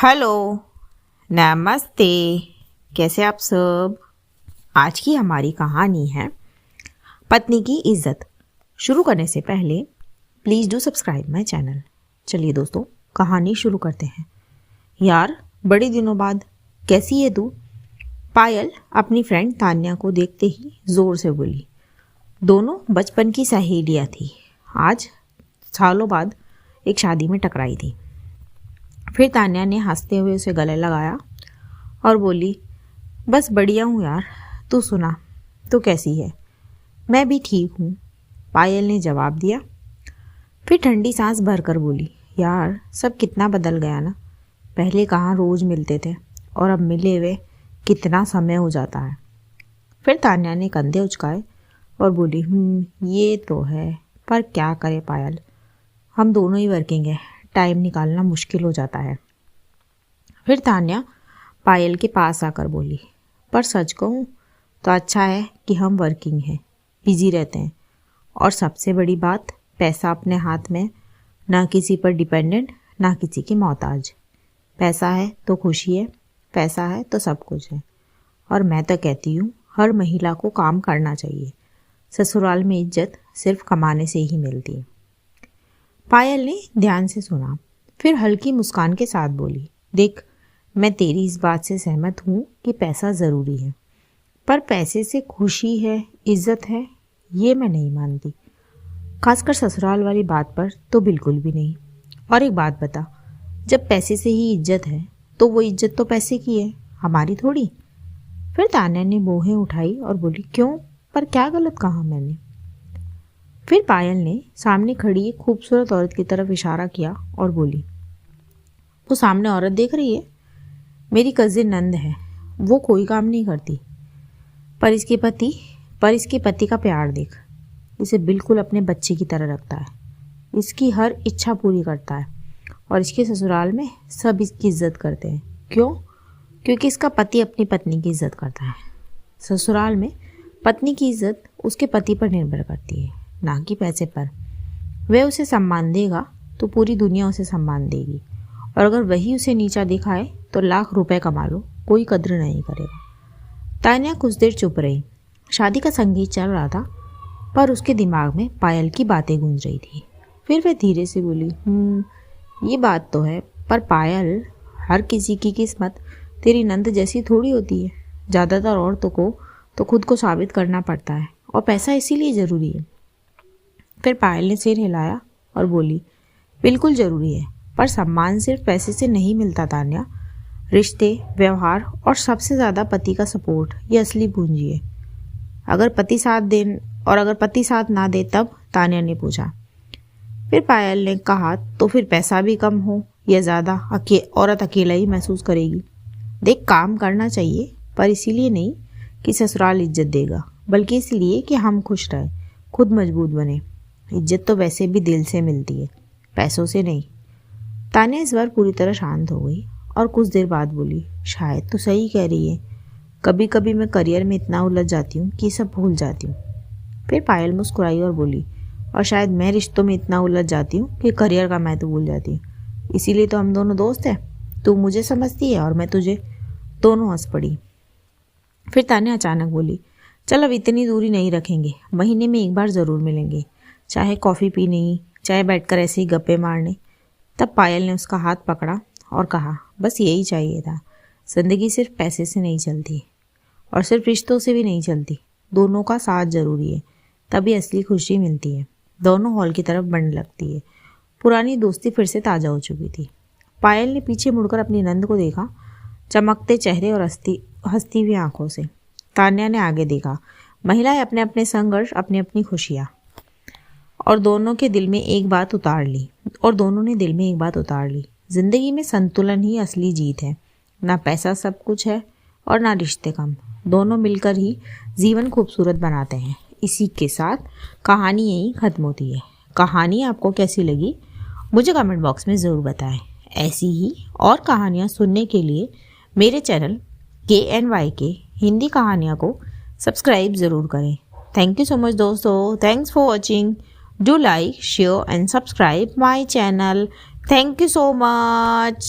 Hello, नमस्ते। कैसे आप सब। आज की हमारी कहानी है पत्नी की इज्जत। शुरू करने से पहले please do subscribe my channel. चलिए दोस्तों, कहानी शुरू करते हैं। यार, बड़े दिनों बाद कैसी है तू? पायल अपनी फ्रेंड तान्या को देखते ही ज़ोर से बोली। दोनों बचपन की सहेलियाँ थी। आज सालों बाद एक शादी में टकराई थी। फिर तान्या ने हंसते हुए उसे गले लगाया और बोली, बस बढ़िया हूँ यार, तू सुना, तू कैसी है? मैं भी ठीक हूँ, पायल ने जवाब दिया। फिर ठंडी सांस भरकर बोली, यार सब कितना बदल गया ना। पहले कहाँ रोज़ मिलते थे और अब मिले हुए कितना समय हो जाता है। फिर तान्या ने कंधे उचकाए और बोली, ये तो है, पर क्या करे पायल, हम दोनों ही वर्किंग है, टाइम निकालना मुश्किल हो जाता है। फिर तान्या पायल के पास आकर बोली, पर सच कहूँ तो अच्छा है कि हम वर्किंग हैं, बिजी रहते हैं, और सबसे बड़ी बात, पैसा अपने हाथ में, ना किसी पर डिपेंडेंट, ना किसी की मोहताज। पैसा है तो खुशी है, पैसा है तो सब कुछ है। और मैं तो कहती हूँ हर महिला को काम करना चाहिए। ससुराल में इज्जत सिर्फ कमाने से ही मिलती है। पायल ने ध्यान से सुना, फिर हल्की मुस्कान के साथ बोली, देख, मैं तेरी इस बात से सहमत हूँ कि पैसा ज़रूरी है, पर पैसे से खुशी है, इज्जत है, ये मैं नहीं मानती। खासकर ससुराल वाली बात पर तो बिल्कुल भी नहीं। और एक बात बता, जब पैसे से ही इज्जत है तो वो इज्जत तो पैसे की है, हमारी थोड़ी। फिर तान्या ने मोहें उठाई और बोली, क्यों, पर क्या गलत कहा मैंने? फिर पायल ने सामने खड़ी एक खूबसूरत औरत की तरफ इशारा किया और बोली, वो सामने औरत देख रही है, मेरी कज़िन नंद है। वो कोई काम नहीं करती, पर इसके पति का प्यार देख, इसे बिल्कुल अपने बच्चे की तरह रखता है, इसकी हर इच्छा पूरी करता है, और इसके ससुराल में सब इसकी इज्जत करते हैं। क्यों? क्योंकि इसका पति अपनी पत्नी की इज्जत करता है। ससुराल में पत्नी की इज्जत उसके पति पर निर्भर करती है, ना कि पैसे पर। वह उसे सम्मान देगा तो पूरी दुनिया उसे सम्मान देगी, और अगर वही उसे नीचा दिखाए तो लाख रुपए कमा लो, कोई कद्र नहीं करेगा। तान्या कुछ देर चुप रही। शादी का संगीत चल रहा था, पर उसके दिमाग में पायल की बातें गूंज रही थी। फिर वह धीरे से बोली, ये बात तो है, पर पायल, हर किसी की किस्मत तेरी नंद जैसी थोड़ी होती है। ज़्यादातर औरतों को तो खुद को साबित करना पड़ता है, और पैसा इसीलिए ज़रूरी है। फिर पायल ने सिर हिलाया और बोली, बिल्कुल ज़रूरी है, पर सम्मान सिर्फ पैसे से नहीं मिलता तान्या। रिश्ते, व्यवहार और सबसे ज़्यादा पति का सपोर्ट, ये असली पूंजी है। अगर पति साथ ना दे तब? तान्या ने पूछा। फिर पायल ने कहा, तो फिर पैसा भी कम हो या ज़्यादा, औरत अकेला ही महसूस करेगी। देख, काम करना चाहिए, पर इसीलिए नहीं कि ससुराल इज्जत देगा, बल्कि इसलिए कि हम खुश रहें, खुद मजबूत बने। इज्जत तो वैसे भी दिल से मिलती है, पैसों से नहीं। तान्या इस बार पूरी तरह शांत हो गई और कुछ देर बाद बोली, शायद तो सही कह रही है, कभी कभी मैं करियर में इतना उलझ जाती हूँ कि सब भूल जाती हूँ। फिर पायल मुस्कुराई और बोली, और शायद मैं रिश्तों में इतना उलझ जाती हूँ कि करियर का मैं तो भूल जाती हूँ। इसीलिए तो हम दोनों दोस्त हैं, तू मुझे समझती है और मैं तुझे। दोनों हंस पड़ी। फिर तान्या अचानक बोली, चल अब इतनी दूरी नहीं रखेंगे, महीने में एक बार ज़रूर मिलेंगे, चाहे कॉफ़ी पीने, चाहे बैठकर ऐसे ही गप्पे मारने। तब पायल ने उसका हाथ पकड़ा और कहा, बस यही चाहिए था। ज़िंदगी सिर्फ पैसे से नहीं चलती, और सिर्फ रिश्तों से भी नहीं चलती। दोनों का साथ ज़रूरी है, तभी असली खुशी मिलती है। दोनों हॉल की तरफ बढ़ने लगती है। पुरानी दोस्ती फिर से ताज़ा हो चुकी थी। पायल ने पीछे मुड़कर अपनी नंद को देखा, चमकते चेहरे और हंसती हुई आंखों से। तान्या ने आगे देखा। महिलाएं अपने अपने संघर्ष, अपनी अपनी खुशियाँ, और दोनों ने दिल में एक बात उतार ली। जिंदगी में संतुलन ही असली जीत है। ना पैसा सब कुछ है और ना रिश्ते कम। दोनों मिलकर ही जीवन खूबसूरत बनाते हैं। इसी के साथ कहानी यहीं ख़त्म होती है। कहानी आपको कैसी लगी मुझे कमेंट बॉक्स में ज़रूर बताएं। ऐसी ही और कहानियाँ सुनने के लिए मेरे चैनल KNYK हिंदी कहानियाँ को सब्सक्राइब ज़रूर करें। थैंक यू सो मच दोस्तों। Thanks for watching. Do like, share and subscribe my channel. Thank you so much.